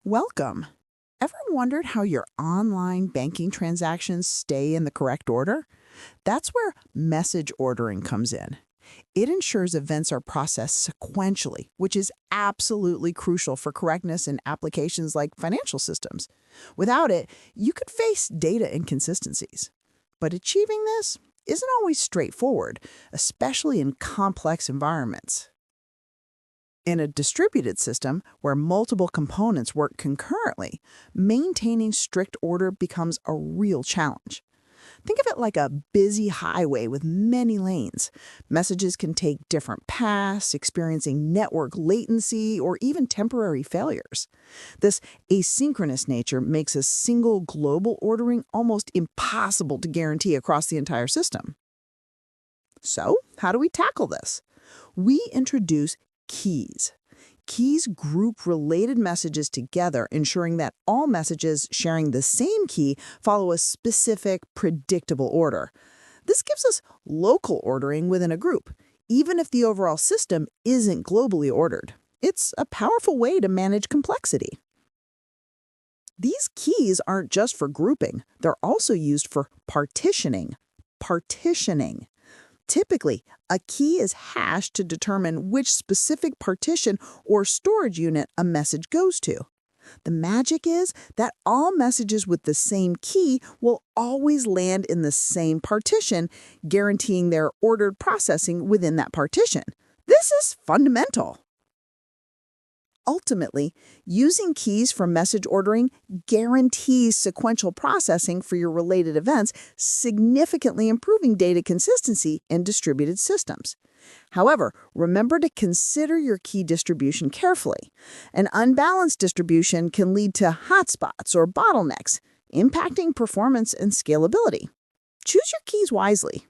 Welcome. Ever wondered how your online banking transactions stay in the correct order? That's where message ordering comes in. It ensures events are processed sequentially, which is absolutely crucial for correctness in applications like financial systems. Without it, you could face data inconsistencies. But achieving this isn't always straightforward, especially in complex environments. In a distributed system where multiple components work concurrently, maintaining strict order becomes a real challenge. Think of it like a busy highway with many lanes. Messages can take different paths, experiencing network latency or even temporary failures. This asynchronous nature makes a single global ordering almost impossible to guarantee across the entire system. So, how do we tackle this? We introduce keys. Keys group related messages together, ensuring that all messages sharing the same key follow a specific, predictable order. This gives us local ordering within a group, even if the overall system isn't globally ordered. It's a powerful way to manage complexity. These keys aren't just for grouping, they're also used for partitioning. Partitioning. Typically, a key is hashed to determine which specific partition or storage unit a message goes to. The magic is that all messages with the same key will always land in the same partition, guaranteeing their ordered processing within that partition. This is fundamental. Ultimately, using keys for message ordering guarantees sequential processing for your related events, significantly improving data consistency in distributed systems. However, remember to consider your key distribution carefully. An unbalanced distribution can lead to hotspots or bottlenecks, impacting performance and scalability. Choose your keys wisely.